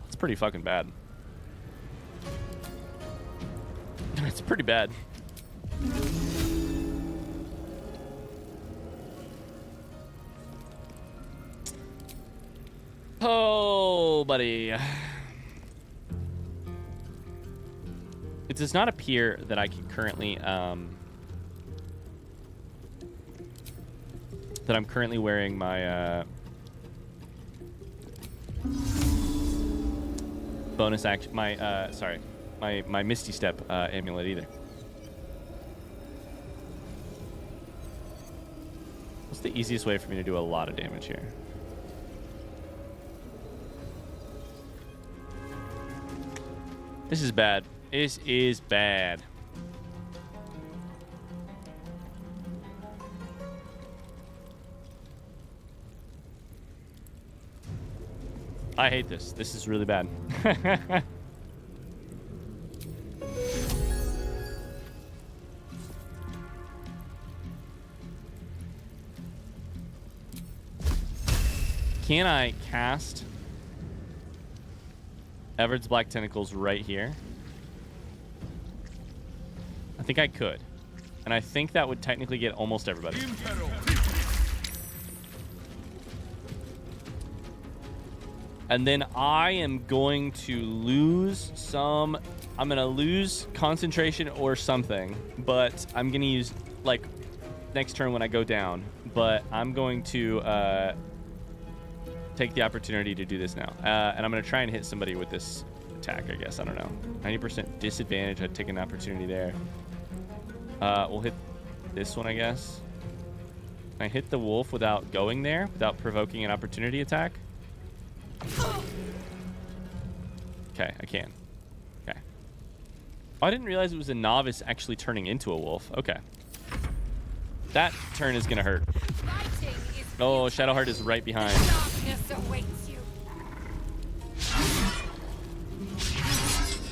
That's pretty fucking bad. It's pretty bad. Oh, buddy. It does not appear that I can currently, that I'm currently wearing my, bonus action, my, sorry, my Misty Step, amulet either. What's the easiest way for me to do a lot of damage here? This is bad. This is bad. I hate this. This is really bad. Can I cast Everard's Black Tentacles right here? I think I could. And I think that would technically get almost everybody. And then I am going to lose some... I'm going to lose concentration or something. But I'm going to use, like, next turn when I go down. But I'm going to... take the opportunity to do this now. And I'm going to try and hit somebody with this attack, I guess. I don't know. 90% disadvantage. I'd take an opportunity there. We'll hit this one, I guess. Can I hit the wolf without going there? Without provoking an opportunity attack? Okay, I can. Okay. Oh, I didn't realize it was a novice actually turning into a wolf. Okay. That turn is going to hurt. Oh, Shadowheart is right behind.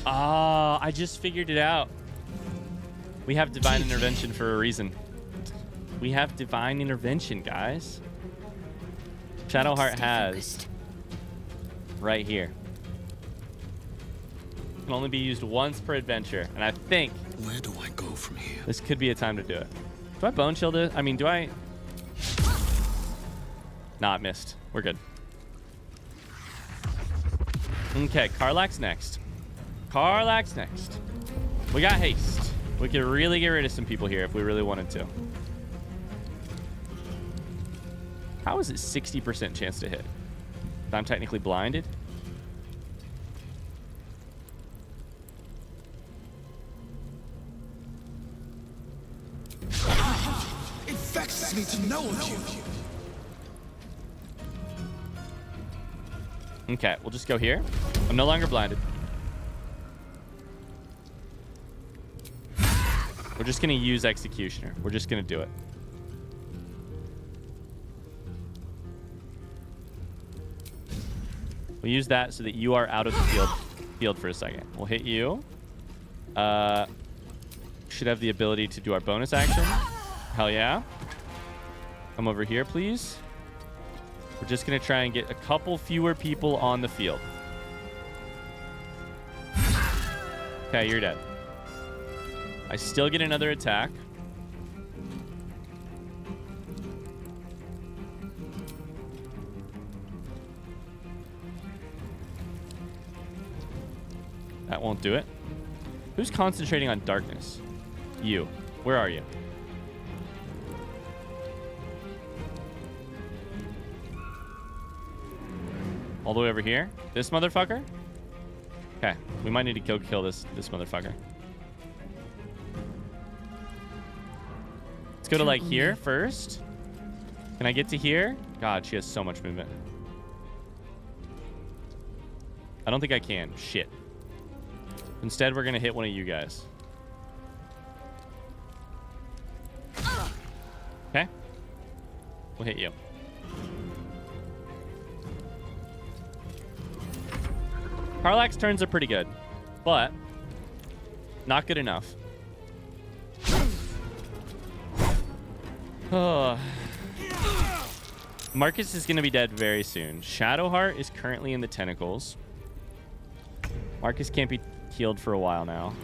Ah, I just figured it out. We have divine intervention for a reason. We have divine intervention, guys. Shadowheart has right here. Can only be used once per adventure, and I think where do I go from here? This could be a time to do it. Do I bone shield it? I mean, do I? Nah, it missed. We're good. Okay, Karlach's next. Karlach's next. We got haste. We could really get rid of some people here if we really wanted to. How is it 60% chance to hit? I'm technically blinded. It vexes me to know of you. Okay, we'll just go here. I'm no longer blinded. We're just going to use Executioner. We're just going to do it. We'll use that so that you are out of the field for a second. We'll hit you. Should have the ability to do our bonus action. Hell yeah. Come over here, please. We're just going to try and get a couple fewer people on the field. Okay, you're dead. I still get another attack. That won't do it. Who's concentrating on darkness? You. Where are you? All the way over here? This motherfucker? Okay. We might need to go kill this motherfucker. Let's go to like here first. Can I get to here? God, she has so much movement. I don't think I can. Shit. Instead, we're going to hit one of you guys. Okay. We'll hit you. Karlach's turns are pretty good, but not good enough. Oh. Marcus is going to be dead very soon. Shadowheart is currently in the tentacles. Marcus can't be healed for a while now.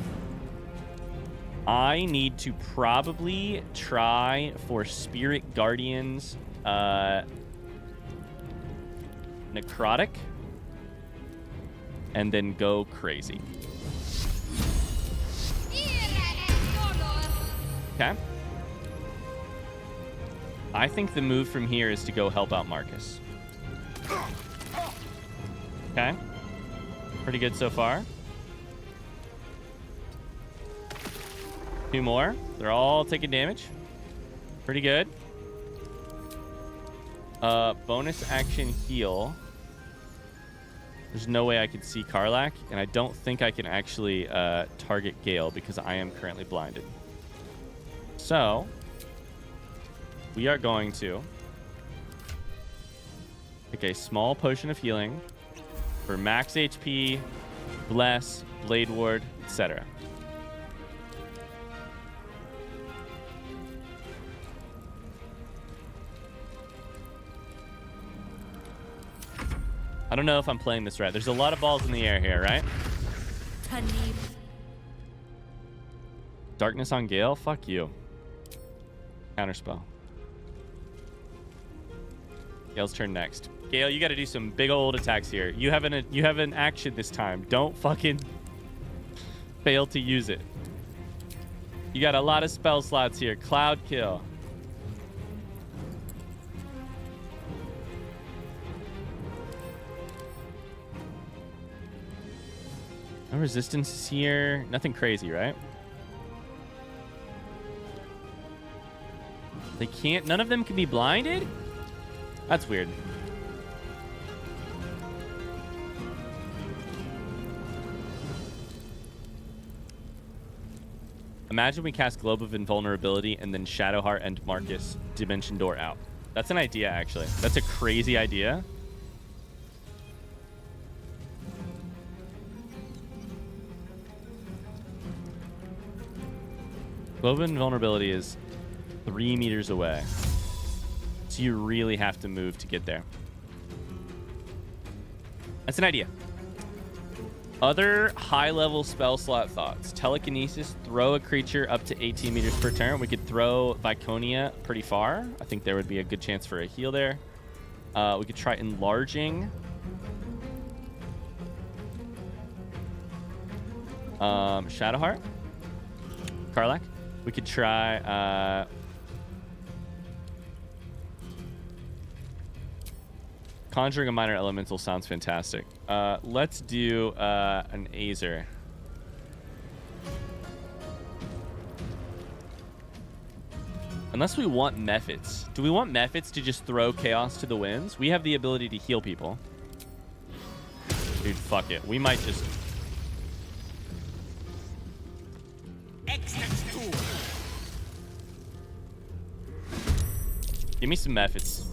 I need to probably try for Spirit Guardians Necrotic and then go crazy. Okay. I think the move from here is to go help out Marcus. Okay. Pretty good so far. Two more. They're all taking damage. Pretty good. Bonus action heal. There's no way I can see Karlach, and I don't think I can actually target Gale because I am currently blinded. So, we are going to take a small potion of healing for max HP, Bless, Blade Ward, etc. I don't know if I'm playing this right. There's a lot of balls in the air here, right? Darkness on Gale? Fuck you. Counterspell. Gale's turn next. Gale, you got to do some big old attacks here. You have an action this time. Don't fucking fail to use it. You got a lot of spell slots here. Cloud kill. No resistance here. Nothing crazy, right? They can't. None of them can be blinded? That's weird. Imagine we cast Globe of Invulnerability and then Shadowheart and Marcus Dimension Door out. That's an idea, actually. That's a crazy idea. Globe of Invulnerability is 3 meters away. So you really have to move to get there. That's an idea. Other high-level spell slot thoughts. Telekinesis, throw a creature up to 18 meters per turn. We could throw Viconia pretty far. I think there would be a good chance for a heal there. We could try enlarging. Shadowheart. Karlach. We could try... Conjuring a minor elemental sounds fantastic. Let's do an Azer. Unless we want Mephits. Do we want Mephits to just throw chaos to the winds? We have the ability to heal people. Dude, fuck it. We might just... Give me some Mephits.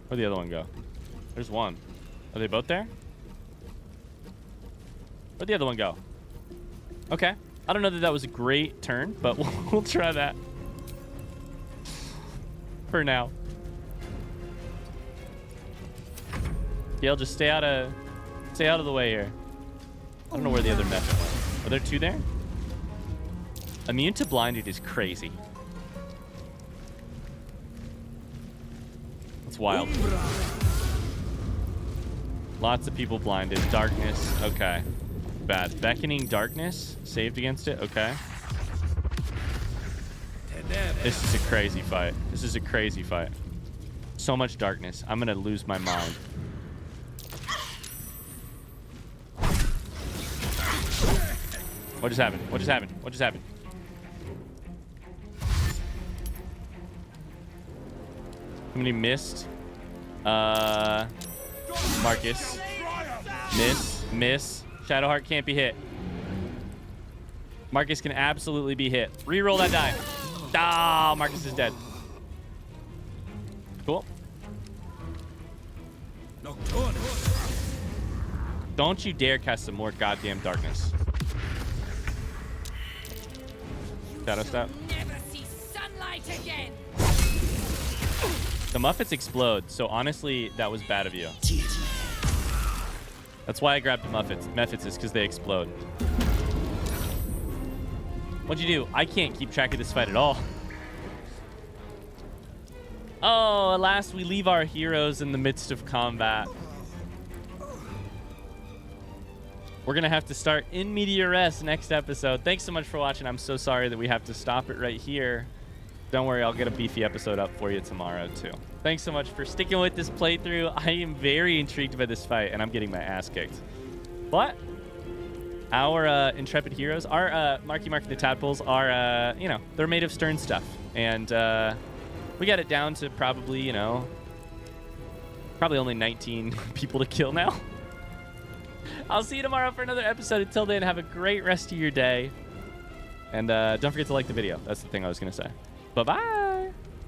Where'd the other one go? There's one. Are they both there? Where'd the other one go? Okay. I don't know that that was a great turn, but we'll try that. For now. Gale, just stay out of the way here. I don't know where the other Mephit went. Are there two there? Immune to blinded is crazy. That's wild. Lots of people blinded. Darkness. Okay. Bad. Beckoning darkness. Saved against it. Okay. This is a crazy fight. This is a crazy fight. So much darkness. I'm going to lose my mind. What just happened? What just happened? What just happened? Somebody missed. Marcus. Miss. Shadowheart can't be hit. Marcus can absolutely be hit. Reroll that die. Ah, Marcus is dead. Cool. Don't you dare cast some more goddamn darkness. Shadow step. Never see sunlight again. The Muffets explode, so honestly, that was bad of you. That's why I grabbed the Mephits is because they explode. What'd you do? I can't keep track of this fight at all. Oh, alas, we leave our heroes in the midst of combat. We're going to have to start in media res next episode. Thanks so much for watching. I'm so sorry that we have to stop it right here. Don't worry, I'll get a beefy episode up for you tomorrow, too. Thanks so much for sticking with this playthrough. I am very intrigued by this fight, and I'm getting my ass kicked. But our intrepid heroes, our Marky Mark and the Tadpoles are, you know, they're made of stern stuff. And we got it down to probably, you know, probably only 19 people to kill now. I'll see you tomorrow for another episode. Until then, have a great rest of your day. And don't forget to like the video. That's the thing I was going to say. Bye-bye.